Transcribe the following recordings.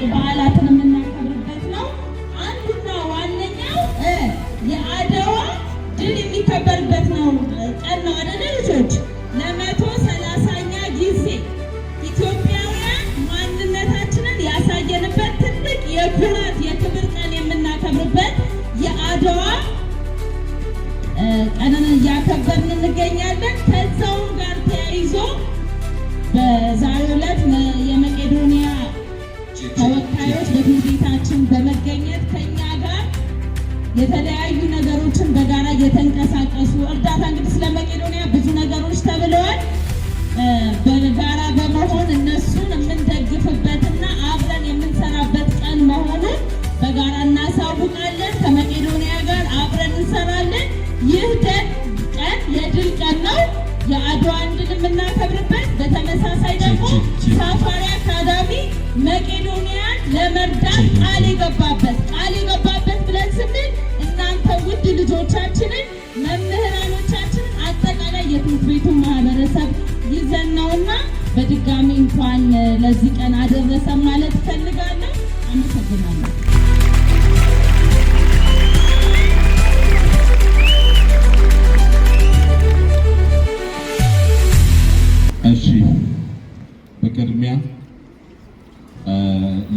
በዓላትን የምናከብርበት ነው። አንዱና ዋነኛው የአድዋ ድል የሚከበርበት ነው ቀን ነው አይደል ልጆች? ለ130ኛ ጊዜ ኢትዮጵያውያን ማንነታችንን ያሳየንበት ትልቅ የኩራት የክብር ቀን የምናከብርበት የአድዋ ቀንን እያከበርን እንገኛለን። ከዛውም ጋር ተያይዞ በዛሬው ዕለት የመቄዶንያ ተወካዮች በትምህርት ቤታችን በመገኘት ከኛ ጋር የተለያዩ ነገሮችን በጋራ እየተንቀሳቀሱ እርዳታ እንግዲህ ስለ መቄዶንያ ብዙ ነገሮች ተብለዋል። በጋራ በመሆን እነሱን የምንደግፍበትና አብረን የምንሰራበት ቀን መሆኑን በጋራ እናሳውቃለን። ከመቄዶንያ ጋር አብረን እንሰራለን። ይህ ቀን የድል ቀን ነው፣ የአድዋን ድል የምናከብርበት። በተመሳሳይ ደግሞ ሳፋሪ አካዳሚ መቄዶንያን ለመርዳት ቃል የገባበት ብለን ስንል እናንተ ውድ ልጆቻችንን፣ መምህራኖቻችንን፣ አጠቃላይ የትምህርት ቤቱ ማህበረሰብ ይዘን ነውና በድጋሚ እንኳን ለዚህ ቀን አደረሰ ማለት እፈልጋለሁ። አመሰግናለሁ። እሺ፣ በቅድሚያ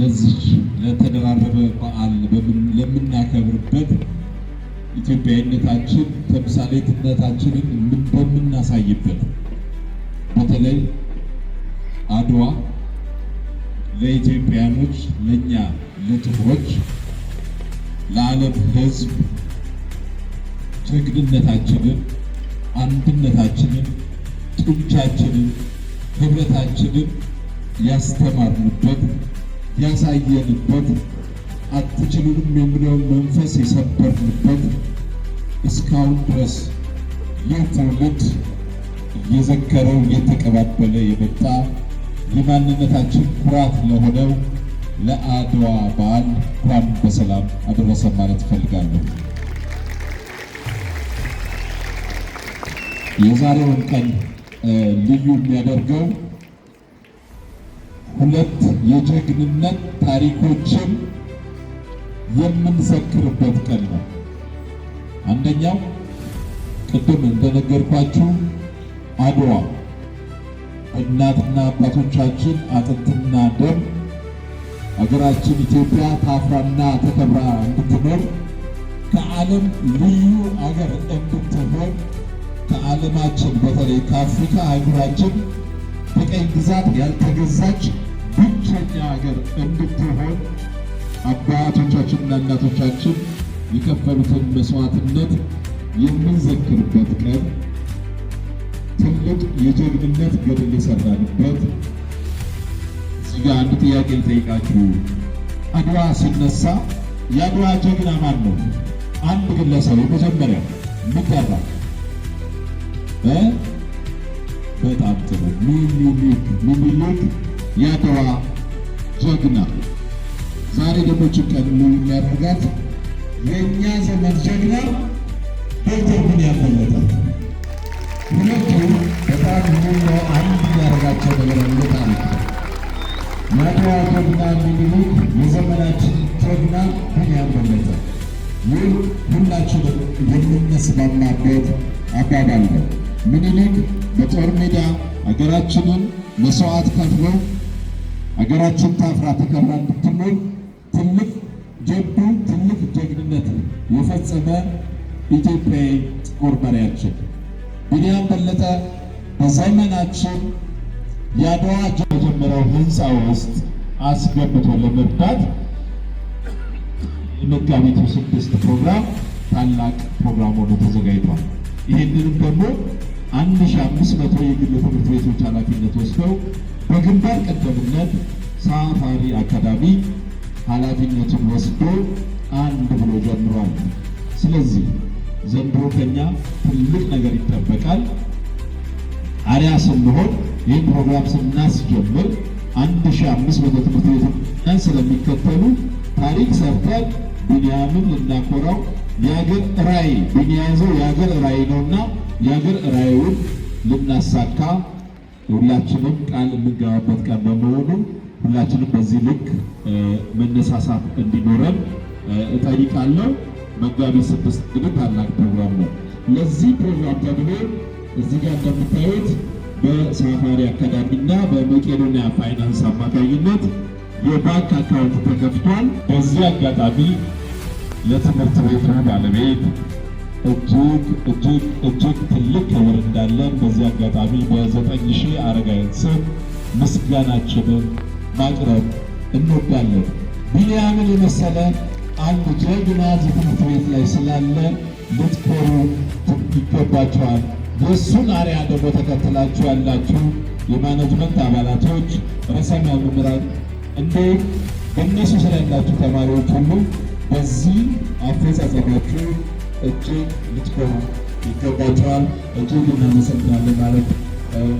ለዚህ ለተደራረበ በዓል ለምናከብርበት ኢትዮጵያዊነታችን ተምሳሌትነታችንን በምናሳይበት በተለይ አድዋ ለኢትዮጵያኖች፣ ለእኛ ለጥቁሮች፣ ለዓለም ሕዝብ ጀግንነታችንን፣ አንድነታችንን፣ ጡንቻችንን፣ ህብረታችንን ያስተማርንበት፣ ያሳየንበት፣ አትችሉንም የሚለውን መንፈስ የሰበርንበት፣ እስካሁን ድረስ ይህ ትውልድ እየዘከረው እየተቀባበለ የመጣ የማንነታችን ኩራት ለሆነው ለአድዋ በዓል እንኳን በሰላም አደረሰን ማለት እፈልጋለሁ። የዛሬውን ቀን ልዩ የሚያደርገው ሁለት የጀግንነት ታሪኮችን የምንዘክርበት ቀን ነው። አንደኛው ቅድም እንደነገርኳችሁ አድዋ እናትና አባቶቻችን አጥንትና ደም ሀገራችን ኢትዮጵያ ታፍራና ተከብራ እንድትኖር ከዓለም ልዩ አገር እንድትሆን ከዓለማችን በተለይ ከአፍሪካ አህጉራችን በቀኝ ግዛት ያልተገዛች ብቸኛ ሀገር እንድትሆን አባቶቻችንና እናቶቻችን የከፈሉትን መስዋዕትነት የምንዘክርበት ቀን፣ ትልቅ የጀግንነት ገድል የሰራንበት። እዚህ ጋር አንድ ጥያቄ ልጠይቃችሁ። አድዋ ሲነሳ የአድዋ ጀግና ማን ነው? አንድ ግለሰብ የመጀመሪያው የሚጠራ በጣም ጥሩ። ሚኒሊክ የአድዋ ጀግና። ዛሬ ደግሞ ጭቀን የሚያደርጋት የእኛ ዘመን ጀግና ዶክተር ቢንያም በለጠ። ሁለቱ በጣም የሚለው አንድ ያደረጋቸው ነገር እንደ ታሪክ ነው። የአድዋ ጀግና ሚኒሊክ፣ የዘመናችን ጀግና ቢንያም በለጠ። ይህ ሁላችን የምንስማማበት አባባል ነው። ሚኒሊክ በጦር ሜዳ ሀገራችንን መስዋዕት ከፍሎ ሀገራችን ታፍራ ተከብራ እንድትኖር ትልቅ ጀብዱ፣ ትልቅ ጀግንነት የፈጸመ ኢትዮጵያዊ ጥቁር መሪያችን ቢንያም በለጠ በዘመናችን የአድዋ የመጀመሪያው ህንፃ ውስጥ አስገብቶ ለመርዳት የመጋቢት 6 ፕሮግራም ታላቅ ፕሮግራም ሆኖ ተዘጋጅቷል። ይህንንም ደግሞ 1500 የግል ትምህርት ቤቶች ኃላፊነት ወስደው በግንባር ቀደምነት ሳፋሪ አካዳሚ ኃላፊነቱን ወስዶ አንድ ብሎ ጀምሯል። ስለዚህ ዘንድሮ ከኛ ትልቅ ነገር ይጠበቃል። አሪያ ስንሆን ይህን ፕሮግራም ስናስጀምር 1500 ትምህርት ቤቶች ስለሚከተሉ ታሪክ ሰርተን ቢንያምን ልናኮራው የሀገር ራዕይ ቢንያዘው የሀገር ራዕይ ነውና የሀገር ራዕዩን ልናሳካ ሁላችንም ቃል የምንገባበት ቀን በመሆኑ ሁላችንም በዚህ ልክ መነሳሳት እንዲኖረን እጠይቃለሁ። መጋቢት 6 ግን ታላቅ ፕሮግራም ነው። ለዚህ ፕሮግራም ተብሎ እዚህ ጋር እንደምታዩት በሳፋሪ አካዳሚና በመቄዶንያ ፋይናንስ አማካኝነት የባንክ አካውንት ተከፍቷል። በዚህ አጋጣሚ ለትምህርት ቤቱ ባለቤት እጅግ ትልቅ ክብር እንዳለን በዚህ አጋጣሚ በ9000 አረጋውያን ስም ምስጋናችንን ማቅረብ እንወዳለን። ቢንያምን የመሰለ አንድ ጀግና ትምህርት ቤት ላይ ስላለ ልትኮሩ ይገባቸዋል። የእሱን አርያ ደግሞ ተከትላችሁ ያላችሁ የማኔጅመንት አባላቶች፣ ርዕሰ መምህራን እንዲሁም በእነሱ ስራ ያላችሁ ተማሪዎች ሁሉ በዚህ አፈጻጸማችሁ እጅግ ልትኮሩ ይገባቸዋል። እጅግ እናመሰግናለን ማለት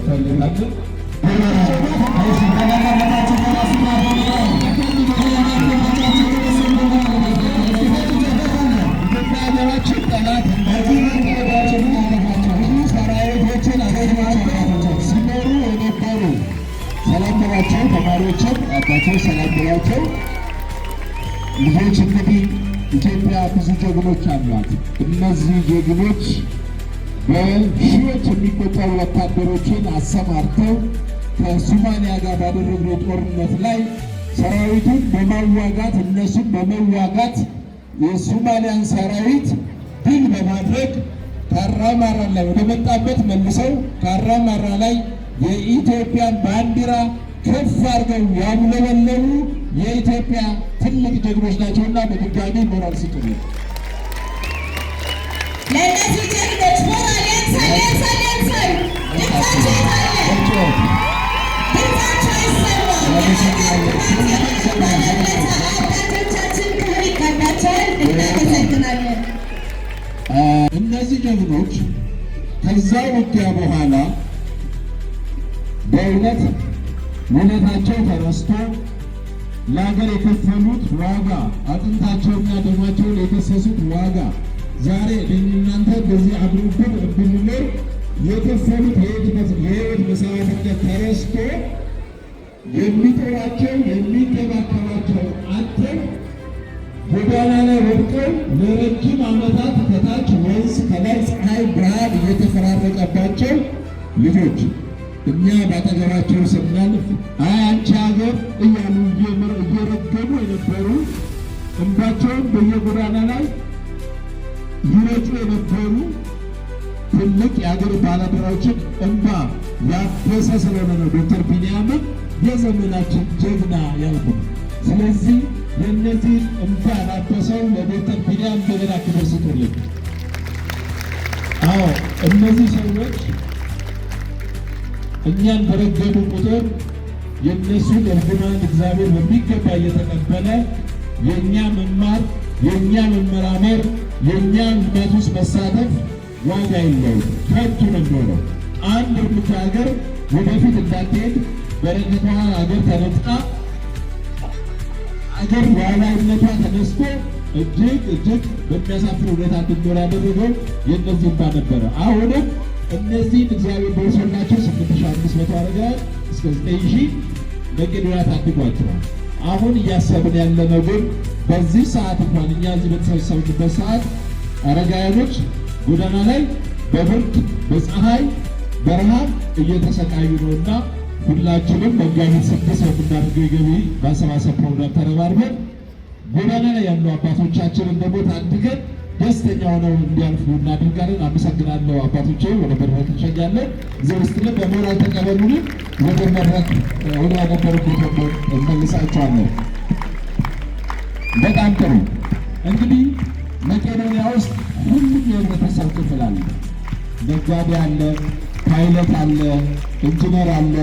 ፈልጋለን። ተማሪዎችን አባቶች ሰላም ብላቸው። ልጆች እንግዲህ ኢትዮጵያ ብዙ ጀግኖች አሏት። እነዚህ ጀግኖች በሺዎች የሚቆጠሩ ወታደሮችን አሰማርተው ከሶማሊያ ጋር ባደረግነው ጦርነት ላይ ሰራዊቱን በማዋጋት እነሱን በመዋጋት የሶማሊያን ሰራዊት ድል በማድረግ ካራማራ ላይ ወደ መጣበት መልሰው ካራማራ ላይ የኢትዮጵያን ባንዲራ ከፍ አድርገው ያውለበለቡ የኢትዮጵያ ትልቅ ጀግኖች ናቸውና በድጋሚ ሞራል ስጡኝ። ለእነዚህ ጀግኖች ሞራል ያንሳል። እነዚህ ጀግኖች ከዛ ውጊያ በኋላ በእውነት ውለታቸው ተረስቶ ለሀገር የከፈሉት ዋጋ አጥንታቸውና ደማቸውን የፈሰሱት ዋጋ ዛሬ እናንተ በዚህ አብሮብን እንድንኖር የከፈሉት የሕይወት መስዋዕትነት ተረስቶ የሚጦራቸው የሚንከባከባቸው አጥተው ጎዳና ላይ ወድቀው ለረጅም ዓመታት ከታች ወንዝ ከላይ ፀሐይ ብርሃን እየተፈራረቀባቸው ልጆች እኛ ባጠገባቸው ስናልፍ አንቺ ሀገር እያሉ እየረገሙ የነበሩ እንባቸውን በየጎዳና ላይ ይረጩ የነበሩ ትልቅ የሀገር ባለአደራዎችን እንባ ያበሰ ስለሆነ ነው ዶክተር ቢንያምን የዘመናችን ጀግና ያልኩት። ስለዚህ የእነዚህ እንባ ያበሰው ለዶክተር ቢንያም እንደገና ክብር ስጡልን። አዎ እነዚህ ሰዎች እኛን በረገሙ ቁጥር የእነሱን እርግማን እግዚአብሔር በሚገባ እየተቀበለ የእኛ መማር፣ የእኛ መመራመር፣ የእኛ ልማት ውስጥ መሳተፍ ዋጋ የለውም፣ ከንቱ ነው የሚሆነው። አንድ እርምጃ ሀገር ወደፊት እንዳትሄድ በረከቷ ሀገር ተነጥቃ ሀገር ሉዓላዊነቷ ተነስቶ እጅግ በሚያሳፍር ሁኔታ እንድትኖር ያደረገው የእነዚህ እንባ ነበረ። አሁንም እነዚህን እግዚአብሔር በወሰላቸው 8500 አረጋውያን እስከ 9000 መቄዶንያ ታድጓቸዋል። አሁን እያሰብን ያለነው ግን በዚህ ሰዓት እንኳን እኛ እዚህ በተሰበሰብንበት ሰዓት አረጋውያኖች ጎዳና ላይ በብርድ በፀሐይ በረሃብ እየተሰቃዩ ነውና ሁላችንም መጋቢት 6 በምናደርገው የገቢ ማሰባሰብ ፕሮግራም ተረባርበን ጎዳና ላይ ያሉ አባቶቻችንን ደግሞ ታድገን ደስተኛ ሆነው እንዲያልፉ እናደርጋለን። አመሰግናለሁ አባቶቼ። ወደ መድረክ እንሸኛለን። እዚህ ውስጥ በሞራል ተቀበሉን። ወደ መድረክ ወደ ነበሩበት እንመልሳቸዋለን። በጣም ጥሩ። እንግዲህ መቄዶንያ ውስጥ ሁሉም የህብረተሰብ ክፍል አለ። ነጋዴ አለ፣ ፓይለት አለ፣ ኢንጂነር አለ፣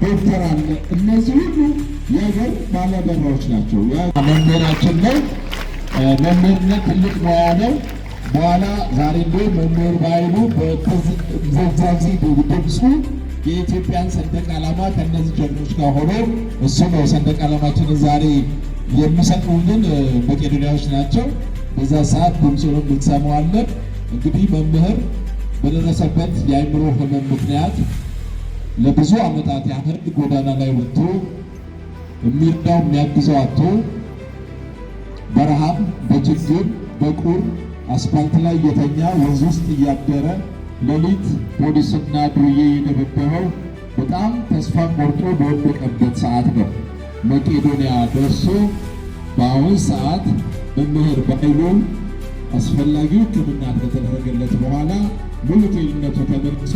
ዶክተር አለ። እነዚህ ሁሉ የሀገር ባለደራዎች ናቸው። መምህራችን ነው። መምህርነት ትልቅ ሙያ ነው። በኋላ ዛሬ እንዲሁም መምህር በኃይሉ በዛዚ ድምፁ የኢትዮጵያን ሰንደቅ ዓላማ ከእነዚህ ጀግኖች ጋር ሆኖ እሱ ነው ሰንደቅ ዓላማችንን ዛሬ የሚሰጡልን መቄዶንያዎች ናቸው። በዛ ሰዓት ድምፁንም ልትሰማዋለን። እንግዲህ መምህር በደረሰበት የአእምሮ ህመም ምክንያት ለብዙ ዓመታት ያህል ጎዳና ላይ ወጥቶ የሚረዳው የሚያግዘው አጥቶ በረሃብ በችግር በቁር አስፋልት ላይ የተኛ ወንዝ ውስጥ እያደረ ሌሊት ፖሊስና ዱርዬ የደበደበው በጣም ተስፋ ቆርጦ በወደቀበት ሰዓት ነው መቄዶንያ ደርሶ በአሁን ሰዓት መምህር በኃይሉን አስፈላጊው ሕክምና ከተደረገለት በኋላ ሙሉ ጤንነቱ ተመልሶ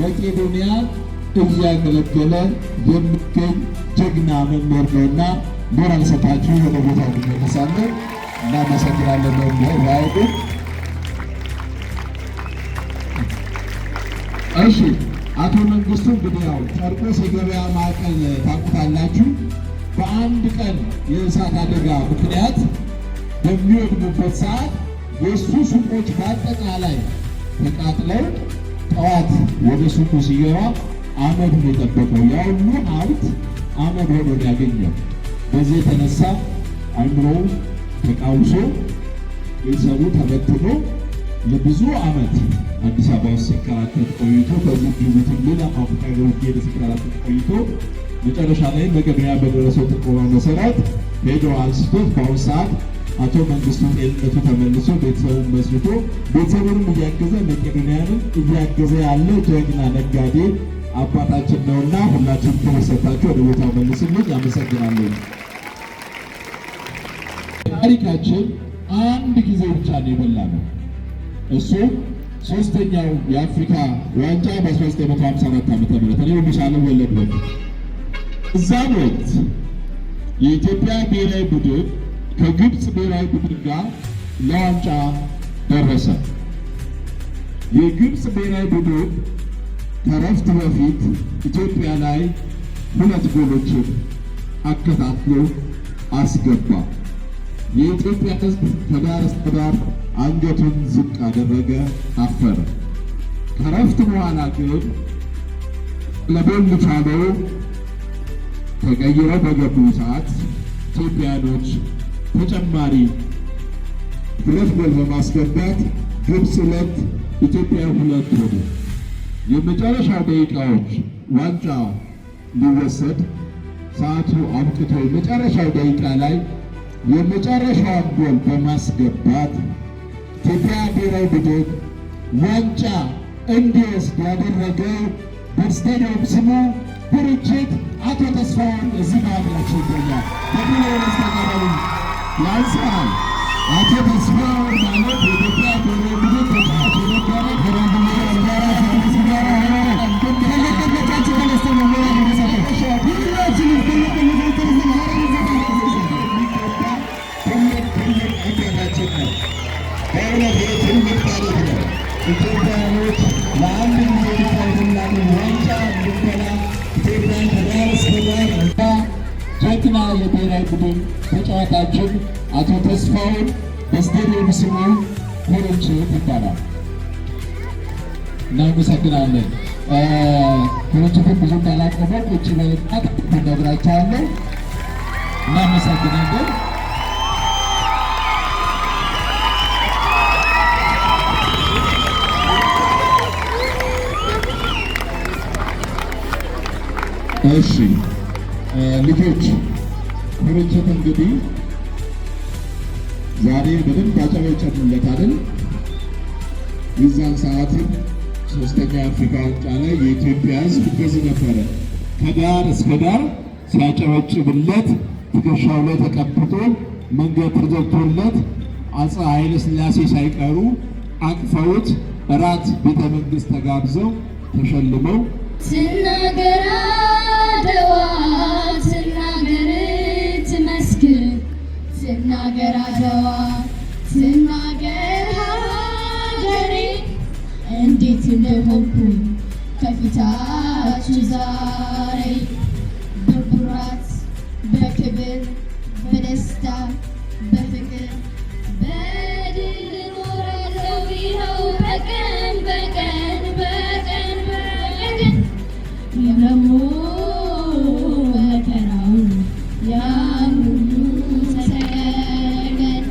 መቄዶንያ እያገለገለ የሚገኝ ጀግና መምህር ነውና ሞራል ሰጣችሁ ወደ ቦታው እንመለሳለን። እናመሰግናለን መምህር በኃይሉ። እሺ አቶ መንግስቱ እንግዲህ ያው ጨርቆስ የገበያ ማዕከል ታውቁታላችሁ። በአንድ ቀን የእሳት አደጋ ምክንያት በሚወድሙበት ሰዓት የእሱ ሱቆች በአጠቃላይ ተቃጥለው ጠዋት ወደ ሱቁ ሲገባ አመድ ነው የጠበቀው። ያሁሉ ሀብት አመድ ሆኖ ያገኘው። በዚህ የተነሳ አእምሮው ተቃውሶ ቤተሰቡ ተበትኖ ለብዙ ዓመት አዲስ አበባ ውስጥ ሲከራተት ቆይቶ ከዚህ ጅቡቲ ሌላ አፍሪካ ሄደ ሲከራተት ቆይቶ መጨረሻ ላይ መቄዶንያ በደረሰው ጥቆማ መሰረት ሄዶ አንስቶት በአሁኑ ሰዓት አቶ መንግስቱ ጤንነቱ ተመልሶ ቤተሰቡን መስርቶ ቤተሰቡንም እያገዘ መቄዶንያንም እያገዘ ያለ ጀግና ነጋዴ አባታችን ነውና ሁላችሁም ተመሰጣችሁ ወደ ቦታው መልስልኝ። አመሰግናለሁ። ታሪካችን አንድ ጊዜ ብቻ ነው የበላነው። እሱ ሶስተኛው የአፍሪካ ዋንጫ በ1954 ዓ.ም እኔ ምሳሌ ወለድበት። እዛም ወቅት የኢትዮጵያ ብሔራዊ ቡድን ከግብፅ ብሔራዊ ቡድን ጋር ለዋንጫ ደረሰ። የግብፅ ብሔራዊ ቡድን ከረፍት በፊት ኢትዮጵያ ላይ 2 ጎሎችን አከታትሎ አስገባ። የኢትዮጵያ ሕዝብ ከዳር እስከ ዳር አንገቱን ዝቅ አደረገ፣ አፈረ። ከረፍት በኋላ ግን ለቦል ቻለው ተቀይረው በገቡ ሰዓት ኢትዮጵያኖች ተጨማሪ 2 ጎል በማስገባት ግብፅ 2 ኢትዮጵያ 2 ሆኑ። የመጨረሻ ደቂቃዎች ዋንጫ ሊወሰድ ሰዓቱ አብቅቶ የመጨረሻው ደቂቃ ላይ የመጨረሻውን ጎል በማስገባት ኢትዮጵያ ብሔራዊ ቡድን ዋንጫ እንዲወስድ ያደረገው በስቴዲየም ስሙ ድርጅት አቶ ተስፋውን እዚህ ማድረጋቸው ይገኛል። በድሮ መስተቀበሉ ያንሳል። አቶ ተስፋውን ማለት የኢትዮጵያ ብሔራዊ ቡድን ተጫዋች የነበረ ኢትዮጵያኖች ለአንድ ጊዜ ሊታይላሉ ዋንጫ ልንበላ ኢትዮጵያን ከዳር እስከ ዳር ጀግና የብሔራዊ ቡድን ተጫዋታችን አቶ ተስፋውን በስቴዲየም ስሙ ኩርንችት ይባላል። እናመሰግናለን። ኩርንችትን ብዙ እንዳላቀመ ቁጭ በይና ነግራቸዋለሁ። እናመሰግናለን። እሺ ልጆች ኩርንችት እንግዲህ ዛሬ በደንብ አጨበጨቡለት አይደል? የዛን ሰዓትም ሶስተኛ የአፍሪካ ዋንጫ ላይ የኢትዮጵያ ሕዝብ እንደዚህ ነበረ ከዳር እስከ ዳር ሲያጨበጭብለት፣ ትከሻው ላይ ተቀብቶ መንገድ ተዘግቶለት አፄ ኃይለ ሥላሴ ሳይቀሩ አቅፈውት እራት ቤተ መንግስት ተጋብዘው ተሸልመው ትናገር አድዋ ትናገር ትመስክር ትናገር አድዋ ትናገር ሀገሬ እንዴት እንደሆንኩኝ ከፊታችሁ ዛሬ በኩራት በክብር በደስታ በፍቅር በድል እኖራለሁ ይኸው በቀን በቀን በቀን በቀን ደግሞ መከራውን ያን ሁሉ ተሰቀቀን።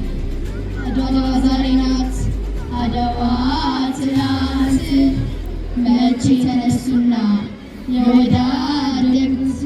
አድዋ ዛሬ ናት፣ አድዋ ትናንት መቼ ተነሱና የወዳደቁት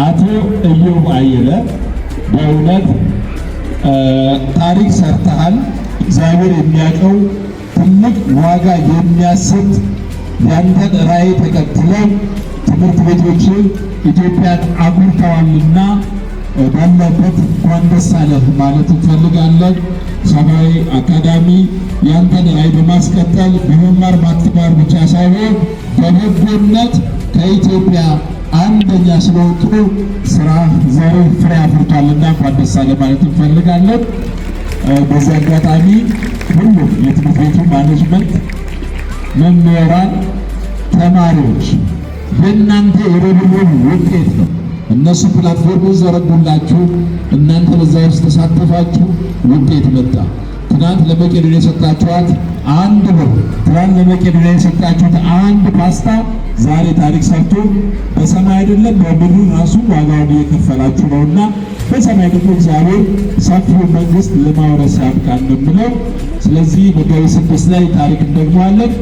አቶ ኢዮብ አየለ በእውነት ታሪክ ሰርተሃል። እግዚአብሔር የሚያውቀው ትልቅ ዋጋ የሚያሰጥ ያንተን ራዕይ ተከትለው ትምህርት ቤቶችን ኢትዮጵያን አጉልተዋልና ባለበት እንኳን ደስ አለህ ማለት እንፈልጋለን። ሰማያዊ አካዳሚ ያንተን ራዕይ በማስቀጠል በመማር ማስተማር ብቻ ሳይሆን በበጎነት ከኢትዮጵያ አንደኛ ስለወጡ ስራ ዛሬ ፍሬ አፍርቷልና እንኳን ደስ አለህ ማለት እንፈልጋለን። በዚህ አጋጣሚ ሁሉም የትምህርት ቤቱ ማኔጅመንት፣ መምህራን፣ ተማሪዎች የእናንተ የርብርብ ውጤት ነው። እነሱ ፕላትፎርሙን ዘረጉላችሁ፣ እናንተ በዛ ውስጥ ተሳተፋችሁ፣ ውጤት መጣ። ትናንት ለመቄዶንያ የሰጣችኋት 1 ብር፣ ትናንት ለመቄዶንያ የሰጣችሁት 1 ፓስታ ዛሬ ታሪክ ሰርቶ በሰማይ አይደለም በምድሩ ራሱ ዋጋውን እየከፈላችሁ ነውና በሰማይ ደግሞ እግዚአብሔር ሰፊው መንግስት ለማውረስ ያብቃን ነው የምለው። ስለዚህ መጋቢት 6 ላይ ታሪክ እንደግመዋለን።